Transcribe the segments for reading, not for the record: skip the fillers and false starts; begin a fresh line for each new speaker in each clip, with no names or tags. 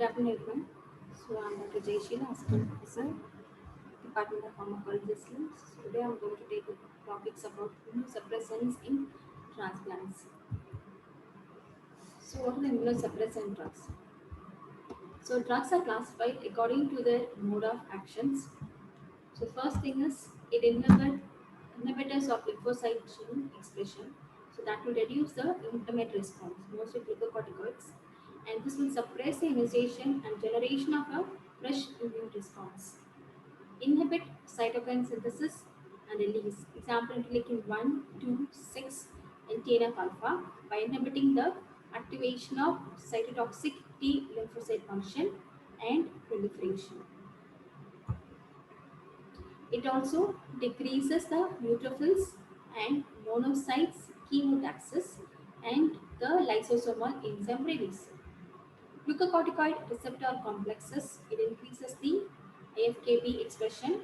Good afternoon, everyone. So I'm Dr. Jayashila, Assistant Professor, Department of Pharmacology. So today I'm going to take up topics about immunosuppressants in transplants. So what are the immunosuppressant drugs? So drugs are classified according to their mode of actions. So first thing is it inhibitors of lymphocyte gene expression. So that will reduce the inflammatory response, mostly glucocorticoids, and this will suppress the initiation and generation of a fresh immune response. Inhibit cytokine synthesis and release. Example interleukin 1, 2, 6, and TNF alpha by inhibiting the activation of cytotoxic T lymphocyte function and proliferation. It also decreases the neutrophils and monocytes chemotaxis and the lysosomal enzyme release. Glucocorticoid receptor complexes, it increases the AFKB expression,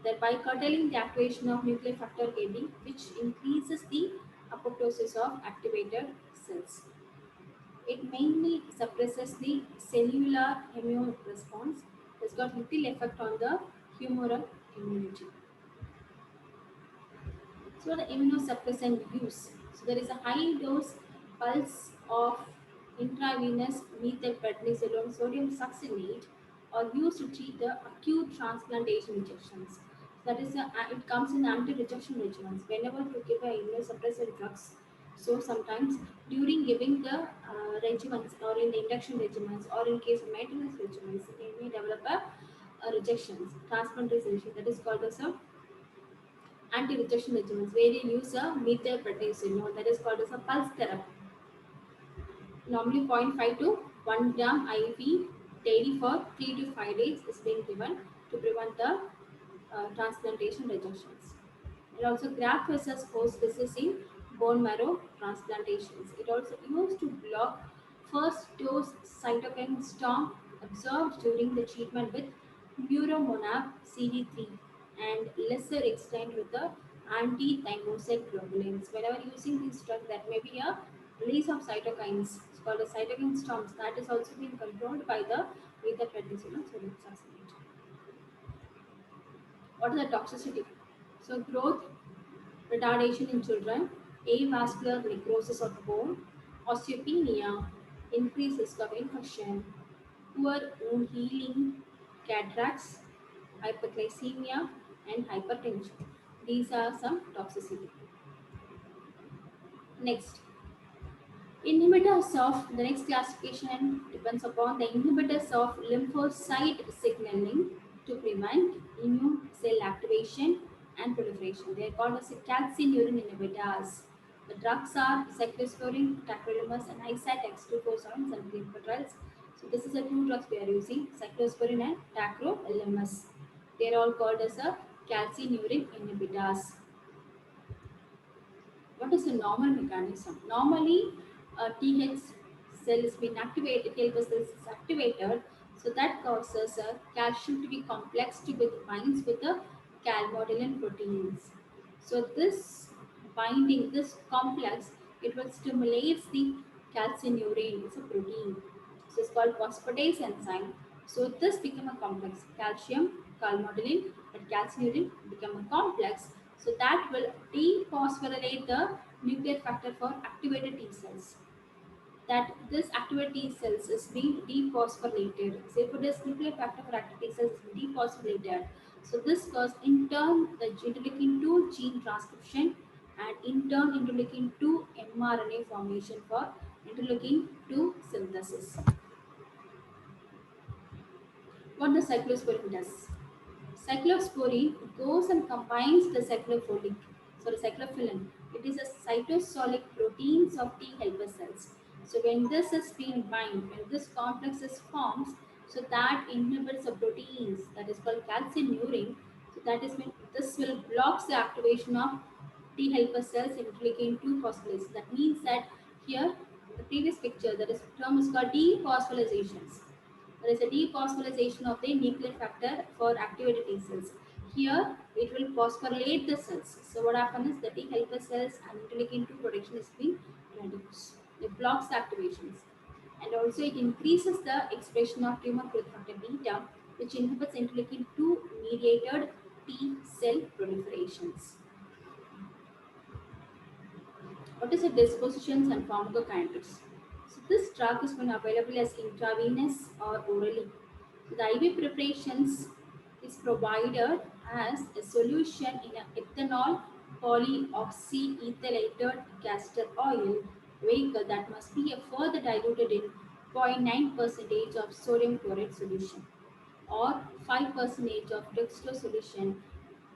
thereby curtailing the activation of nuclear factor KB, which increases the apoptosis of activated cells. It mainly suppresses the cellular immune response. It's got little effect on the humoral immunity. So the immunosuppressant use. So there is a high dose pulse of intravenous methylprednisolone sodium succinate or used to treat the acute transplantation injections. That is, it comes in anti-rejection regimens. Whenever you give a immunosuppressant drugs, so sometimes during giving the regimens or in the induction regimens or in case of maintenance regimens, they may develop a rejections, transplantation that is called as a anti-rejection regimens where you use a methylprednisolone that is called as a pulse therapy. Normally 0.5 to 1 gram IV daily for 3 to 5 days is being given to prevent the transplantation rejections. It also graft versus host disease in bone marrow transplantations. It also used to block first dose cytokine storm observed during the treatment with Muromonab CD3 and lesser extent with the anti-thymocyte globulins. Whenever using this drug, that may be a release of cytokines. It's called a cytokine storms. That is also being controlled by the methylprednisolone sodium succinate. What is the toxicity? So growth retardation in children, avascular necrosis of the bone, osteopenia, increased risk of infection, poor wound healing, cataracts, hyperglycemia, and hypertension. These are some toxicity. Next, inhibitors of the next classification depends upon the inhibitors of lymphocyte signaling to prevent immune cell activation and proliferation. They are called as calcineurin inhibitors. The drugs are cyclosporine, tacrolimus, and Isatex 247 sulfonylureas. So this is the two drugs we are using, cyclosporine and tacrolimus. They are all called as a calcineurin inhibitors. What is the normal mechanism? Normally, TH cell is being activated, helper cells is activated, so that causes a calcium to be complexed with binds with the calmodulin proteins. So this binding, this complex, it will stimulate the calcineurin. It's a protein. So it's called phosphatase enzyme. So this become a complex. Calcium, calmodulin, but calcineurin become a complex. So that will dephosphorylate the nuclear factor for activated T cells. That this activated T cells is being dephosphorylated. So if it is nuclear factor for activated T cells is being dephosphorylated. So this causes in turn the interleukin 2 gene transcription and in turn interleukin 2 mRNA formation for interleukin 2 synthesis. What the cyclosporine does? Cyclosporine goes and combines the cyclophilin. It is a cytosolic proteins of T helper cells. So when this is being bind, when this complex is forms, so that inhibits the proteins that is called calcineurin. So that is when this will blocks the activation of T helper cells in interleukin 2 phosphorylase. That means that here the previous picture that is term is called dephosphorylations. There is a dephosphorylation of the nuclear factor for activated T cells. Here, it will phosphorylate the cells. So what happens is the T helper cells and interleukin 2 production is being reduced. It blocks the activations. and also it increases the expression of tumor growth factor beta, which inhibits interleukin 2 mediated T cell proliferations. What is the dispositions and pharmacokinetics? So this drug is when available as intravenous or orally. So the IV preparations is provided as a solution in an ethanol polyoxyethylated castor oil vehicle that must be further diluted in 0.9 percentage of sodium chloride solution or 5 percentage of dextrose solution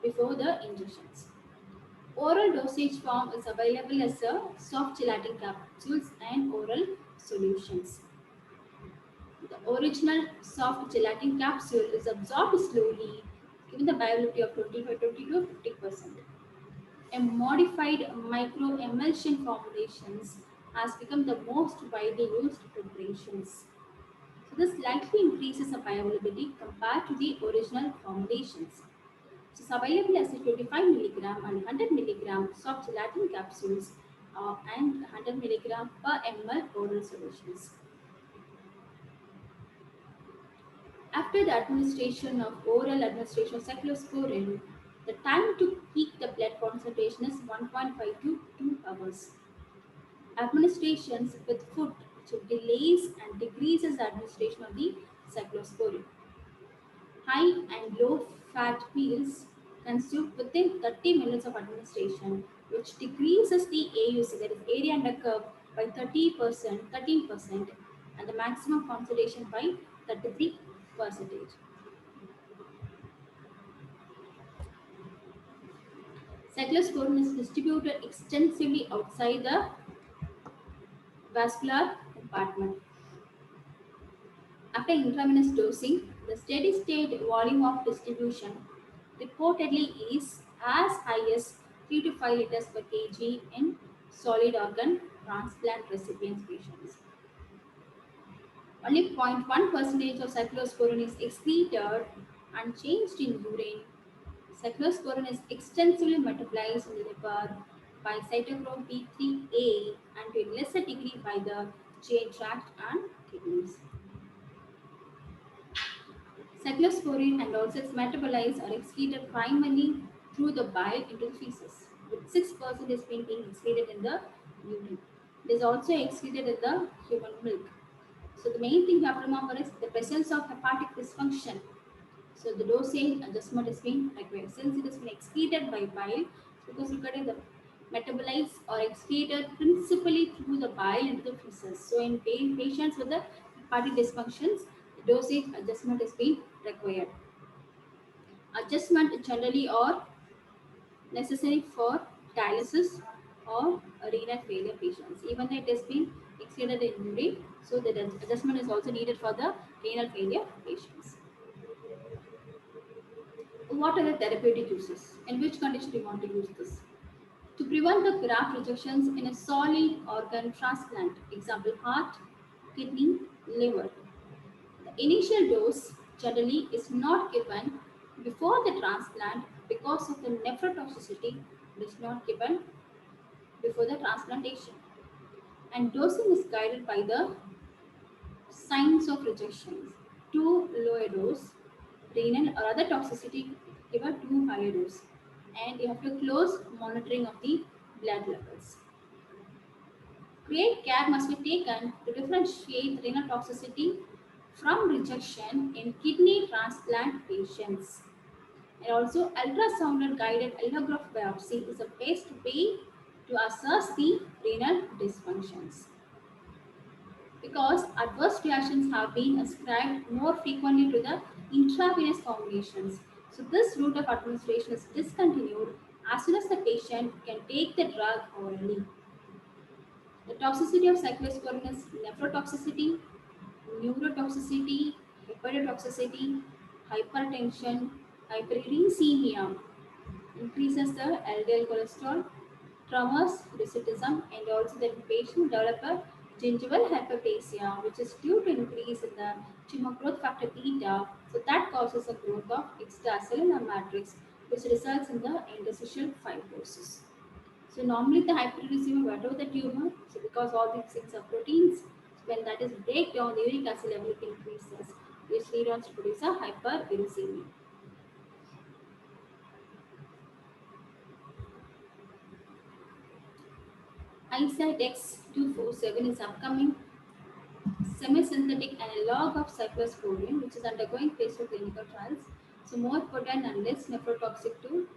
before the injections. Oral dosage form is available as a soft gelatin capsules and oral solutions. The original soft gelatin capsule is absorbed slowly, given the bioavailability of 25 to 50%. A modified microemulsion formulations has become the most widely used preparations. So this slightly increases the bioavailability compared to the original formulations. It is available as a 25 milligram and 100 milligram soft gelatin capsules and 100 milligram per ml oral solutions. After the administration of oral administration of cephalosporin, the time to peak the blood concentration is 1.5 to 2 hours. Administrations with food which delays and decreases the administration of the cephalosporin. High and low fat meals consumed within 30 minutes of administration, which decreases the AUC, that is area under curve, by 30%, 13%, and the maximum concentration by 33%. Cyclosporin is distributed extensively outside the vascular compartment. After intravenous dosing, the steady state volume of distribution reportedly is as high as 3 to 5 liters per kg in solid organ transplant recipients patients. Only 0.1 percentage of cyclosporin is excreted and changed in urine. Cyclosporin is extensively metabolized in the liver by cytochrome P3A and to a lesser degree by the GI tract and kidneys. Cephalosporin and also its metabolites are excreted primarily through the bile into the feces, with 6% is being excreted in the urine. It is also excreted in the human milk. So the main thing you have to remember is the presence of hepatic dysfunction. So the dosage adjustment is being required. Since it has been excreted by bile, because look at it, the metabolites are excreted principally through the bile into the feces. So in patients with the hepatic dysfunctions, the dosage adjustment is being required. Adjustment generally are necessary for dialysis or renal failure patients. Even though it has been excreted in urine, so the adjustment is also needed for the renal failure patients. What are the therapeutic uses? In which condition do you want to use this? To prevent the graft rejections in a solid organ transplant, example heart, kidney, liver. The initial dose generally is not given before the transplant because of the nephrotoxicity. It is not given before the transplantation. And dosing is guided by the signs of rejections. Too low a dose, renal or other toxicity, give a too high a dose. And you have to close monitoring of the blood levels. Great care must be taken to differentiate renal toxicity from rejection in kidney transplant patients. And also, ultrasound guided allograft biopsy is the best way to assess the renal dysfunctions because adverse reactions have been ascribed more frequently to the intravenous formulations. So, this route of administration is discontinued as soon as the patient can take the drug orally. The toxicity of cyclosporin is nephrotoxicity, neurotoxicity, hepatotoxicity, hypertension, hyperuricemia, increases the LDL cholesterol, tremors, rheumatism, and also the patient develop a gingival hyperplasia, which is due to increase in the tumor growth factor beta. So that causes a growth of extracellular matrix, which results in the interstitial fibrosis. So normally the hyperuricemia, whatever the tumor, so because all these things are proteins, when that is breakdown, the uric acid level increases, which leads on to produce a hyperuricemia. ICIT X247 is upcoming semi-synthetic analog of cyclosporine, which is undergoing phase 2 clinical trials. So more potent and less nephrotoxic to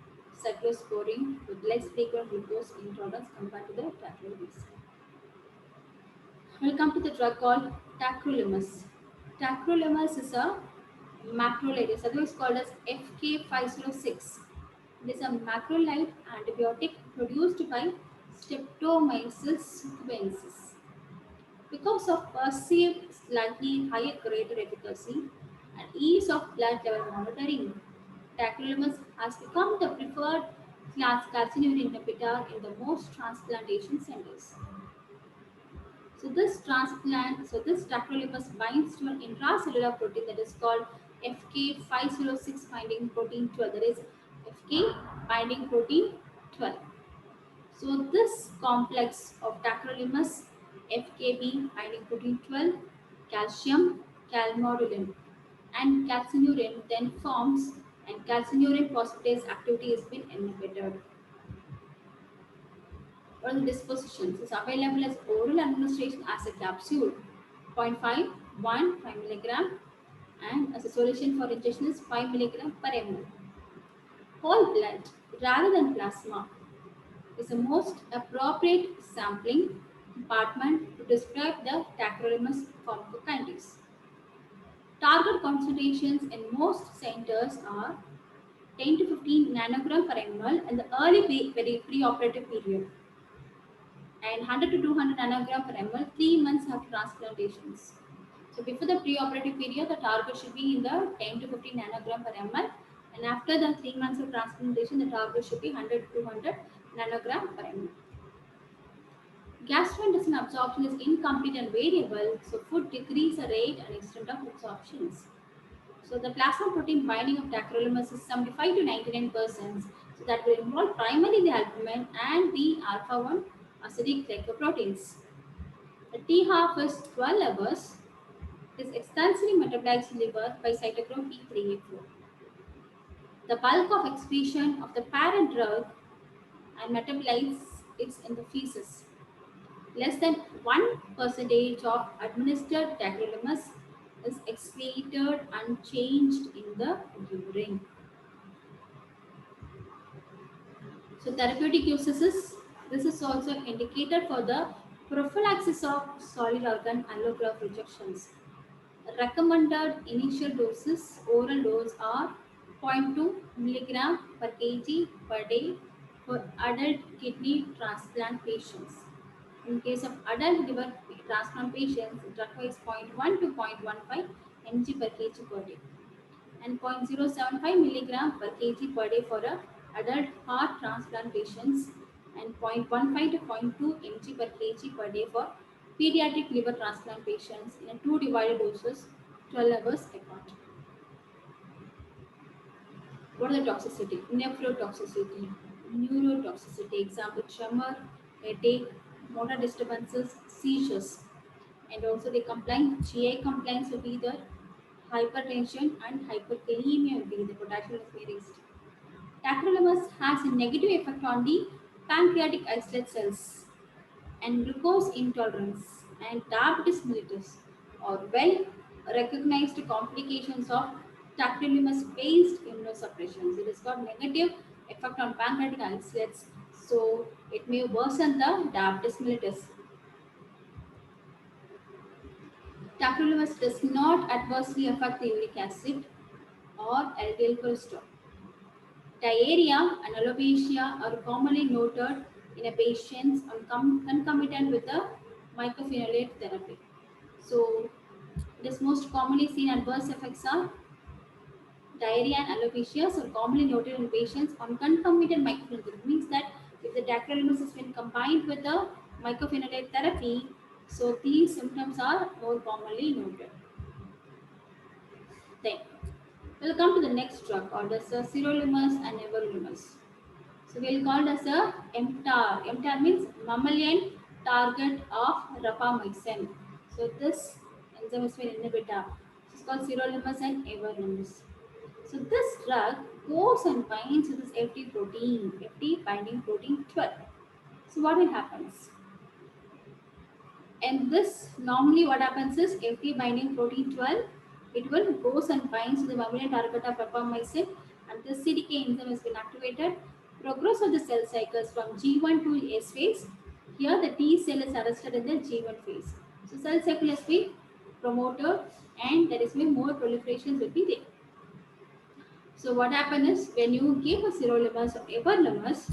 cyclosporine with less frequent glucose intolerance compared to the tacrolimus. We'll come to the drug called tacrolimus. Tacrolimus is a macrolide, it's otherwise called as FK506. It is a macrolide antibiotic produced by Streptomyces cubensis. Because of perceived slightly higher greater efficacy and ease of blood level monitoring, tacrolimus has become the preferred class carcinogen inhibitor in the most transplantation centers. So this tacrolimus binds to an intracellular protein that is called FK506 binding protein 12. That is FK binding protein 12. So this complex of tacrolimus, FKB binding protein 12, calcium, calmodulin, and calcineurin then forms, and calcineurin phosphatase activity has been inhibited. What are the dispositions? It's available as oral administration as a capsule, zero point 0.5, 1, 5 milligram, and as a solution for injection is 5 milligram per ml. Whole blood rather than plasma is the most appropriate sampling compartment to describe the tacrolimus pharmacokinetics. Target concentrations in most centers are 10 to 15 nanogram per ml in the early pre-operative period and 100 to 200 nanogram per ml 3 months after transplantations. So before the pre-operative period, the target should be in the 10 to 15 nanogram per ml, and after the 3 months of transplantation, the target should be 100 to 200 nanogram per ml. Gastrointestinal absorption is incomplete and variable, so food decrease the rate and extent of absorptions. So the plasma protein binding of tacrolimus is 75 to 99%. So that will involve primarily the albumin and the alpha 1 acidic glycoproteins. The T half is 12 hours. It is extensively metabolized in liver by cytochrome P3A4. The bulk of excretion of the parent drug and metabolites it in the feces. Less than 1% of administered tacrolimus is excreted unchanged in the urine. So therapeutic uses is this is also indicated for the prophylaxis of solid organ allograft rejections. Recommended initial doses, oral dose are zero point 0.2 milligram per kg per day for adult kidney transplant patients. In case of adult liver transplant patients, it requires 0.1 to 0.15 mg per kg per day and 0.075 milligram per kg per day for a adult heart transplant patients and 0.15 to 0.2 mg per kg per day for pediatric liver transplant patients in a two divided doses 12 hours apart. What are the toxicity? Nephrotoxicity, neurotoxicity, example tremor, headache, motor disturbances, seizures, and also the complaint, GI complaints will be the hypertension and hyperkalemia will be the potassium is raised. Tacrolimus has a negative effect on the pancreatic islet cells and glucose intolerance and diabetes mellitus are well recognized complications of tacrolimus based immunosuppression. It has got negative effect on pancreatic islets, so it may worsen the diabetes mellitus. Tacrolimus does not adversely affect the uric acid or LDL cholesterol. Diarrhea and alopecia are commonly noted in a patients concomitant with the mycophenolate therapy. So, it is most commonly seen adverse effects are diarrhea and alopecia are commonly noted in patients on concomitant mycophenolate therapy. Means that if the tacrolimus has been combined with the mycophenolate therapy, so these symptoms are more commonly noted. Then, we'll come to the next drug called as sirolimus and everolimus. So we'll call it as a MTAR. MTAR means mammalian target of rapamycin. So this enzyme is an inhibitor. It's called sirolimus and everolimus. So this drug goes and binds with this FT protein, FT binding protein 12. So what will happens? And this normally what happens is FT binding protein 12, it will goes and binds to the mammalian target of rapamycin, and the CDK enzyme has been activated. Progress of the cell cycles from G1 to S phase. Here the T cell is arrested in the G1 phase. So cell cycle has been promoted and there is been more proliferations will be there. So what happens is when you give a sirolimus or everolimus,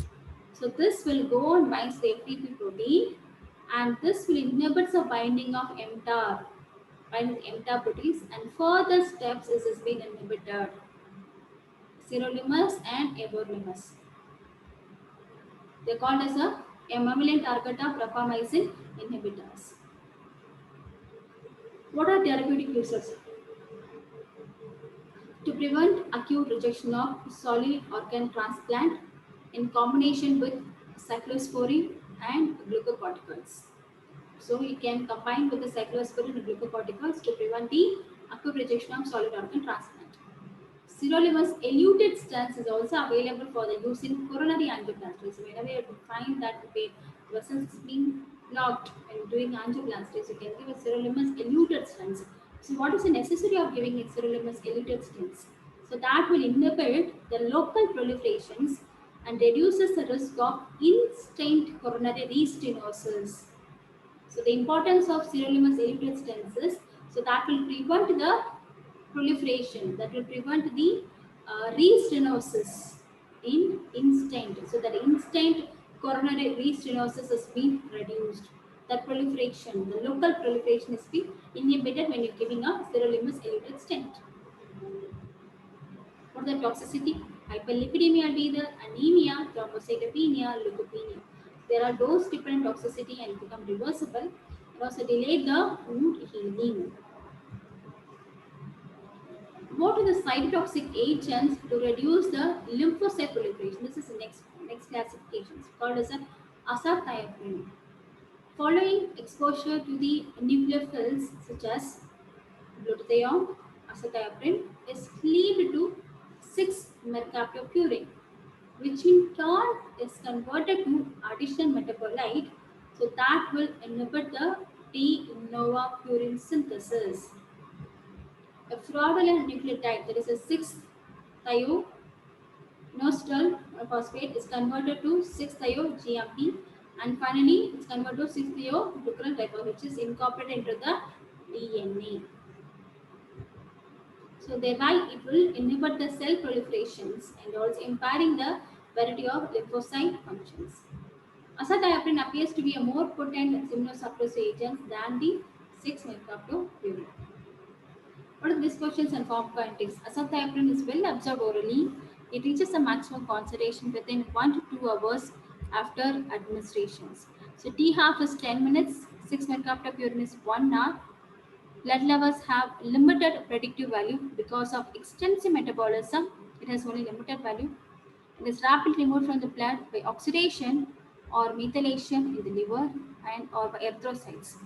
so this will go and binds the FTP protein and this will inhibit the binding of mTAR, binding mTAR proteins and further steps is being inhibited. Sirolimus and everolimus. They are called as a mammalian target of rapamycin inhibitors. What are therapeutic uses? To prevent acute rejection of solid organ transplant in combination with cyclosporine and glucocorticoids. So it can combine with the cyclosporine and glucocorticoids to prevent the acute rejection of solid organ transplant. Sirolimus eluted stents is also available for the use in coronary angioplasty. So whenever you find that the vessels is being blocked and doing angioplasty, so you can give a sirolimus eluted stents. So what is the necessity of giving it sirolimus eluted stents? So that will inhibit the local proliferations and reduces the risk of in-stent coronary restenosis. So the importance of sirolimus eluted stents is so that will prevent the proliferation, that will prevent the restenosis in instant. So that instant coronary restenosis has been reduced. That proliferation, the local proliferation is being inhibited when you're giving a sirolimus eluted stent. What the toxicity? Hyperlipidemia will be the anemia, thrombocytopenia, leukopenia. There are dose-dependent toxicity and become reversible and also delay the wound healing. What are the cytotoxic agents to reduce the lymphocyte proliferation? This is the next classification. It's called as an azathioprine. Following exposure to the nucleophiles such as glutathione, azathioprine is cleaved to 6-mercaptopurine, which in turn is converted to additional metabolite, so that will inhibit the D-novapurine synthesis. A fraudulent nucleotide, that is a 6-thioinositol phosphate, is converted to 6-thio-GMP, and finally it's converted to 6-thio-glucural diphosphate, which is incorporated into the DNA. So thereby it will inhibit the cell proliferations and also impairing the variety of lymphocyte functions. Azathioprine appears to be a more potent immunosuppressive agent than the 6-mercaptopurine. What are these questions and pharmacokinetics? Azathioprine is well absorbed orally. It reaches a maximum concentration within 1 to 2 hours after administrations. So T half is 10 minutes, 6-mercaptopurine is 1 hour. Blood levels have limited predictive value because of extensive metabolism. It has only limited value. It is rapidly removed from the blood by oxidation or methylation in the liver and or by erythrocytes.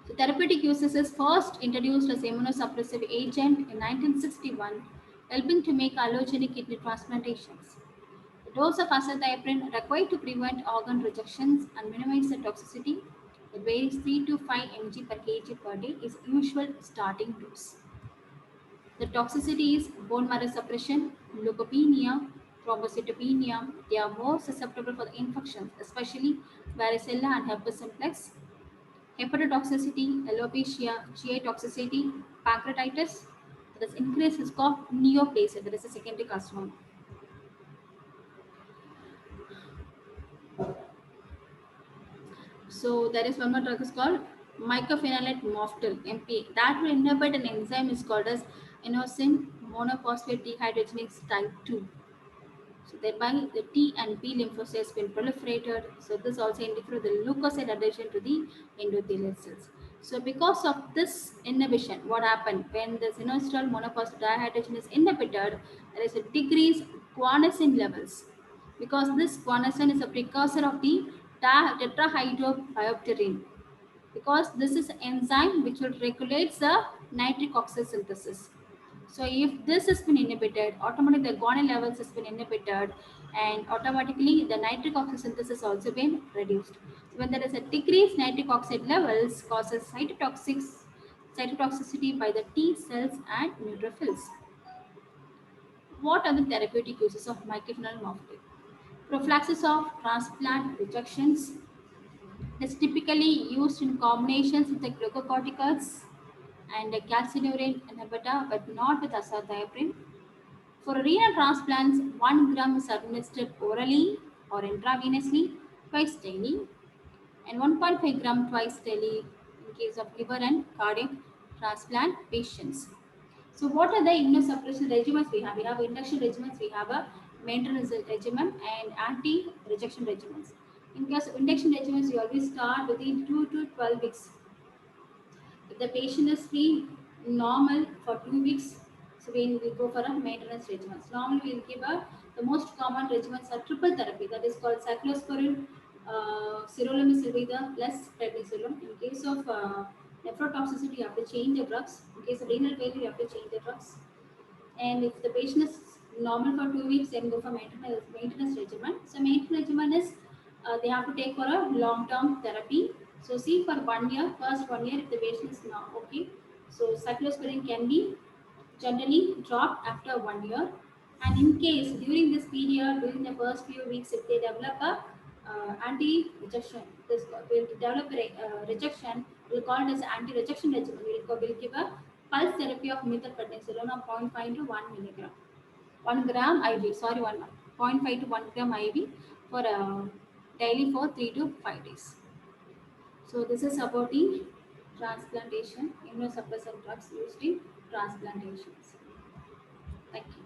So therapeutic uses is first introduced as immunosuppressive agent in 1961, helping to make allogeneic kidney transplantations. The dose of azathioprine required to prevent organ rejections and minimize the toxicity, that varies 3 to 5 mg per kg per day, is usual starting dose. The toxicity is bone marrow suppression, leukopenia, thrombocytopenia. They are more susceptible for the infections, especially varicella and herpes simplex. Hepatotoxicity, alopecia, GI toxicity, pancreatitis, that is increased risk of neoplasia, that is a secondary carcinoma. So there is one more drug is called mycophenolate mofetil (MPA) that will inhibit an enzyme is called as inosine monophosphate dehydrogenase type 2. So thereby the T and B lymphocytes will proliferated. So this also interferes the leukocyte adhesion to the endothelial cells. So because of this inhibition, what happened when the inositol monophosphate dihydrogenase is inhibited, there is a decreased guanosine levels because this guanosine is a precursor of the tetrahydrobiopterin. because this is an enzyme which will regulate the nitric oxide synthesis. So if this has been inhibited, automatically the guanine levels has been inhibited, and automatically the nitric oxide synthesis also been reduced. So when there is a decreased nitric oxide levels causes cytotoxicity by the T cells and neutrophils. What are the therapeutic uses of mycophenol mofetil? Prophylaxis of transplant rejections. It is typically used in combinations with the glucocorticoids and a calcineurin inhibitor, but not with azathioprine. For renal transplants, 1 gram is administered orally or intravenously twice daily, and 1.5 gram twice daily in case of liver and cardiac transplant patients. So, what are the immunosuppression regimens we have? We have induction regimens, we have a maintenance regimen, and anti-rejection regimens. In case of induction regimens, we always start within 2 to 12 weeks. If the patient is free normal for 2 weeks, so we go for a maintenance regimen. So normally we'll give the most common regimens are triple therapy, that is called cyclosporin, sirolimus ilvida plus prednisolone. In case of nephrotoxicity, you have to change the drugs. In case of renal failure, you have to change the drugs. And if the patient is normal for 2 weeks, then go for maintenance regimen. So maintenance regimen is they have to take for a long-term therapy. So see for 1 year, first 1 year, if the patient is not okay, so cyclosporin can be generally dropped after 1 year. And in case during this period, during the first few weeks, if they develop a anti-rejection, this will develop rejection, we'll call it as anti-rejection regimen. We'll give a pulse therapy of methylprednisolone of zero point 0.5 to 1 milligram, 1 gram IV, sorry, 1 zero point 0.5 to 1 gram IV for daily for 3 to 5 days. So this is about the transplantation, immunosuppressant drugs used in transplantations. Thank you.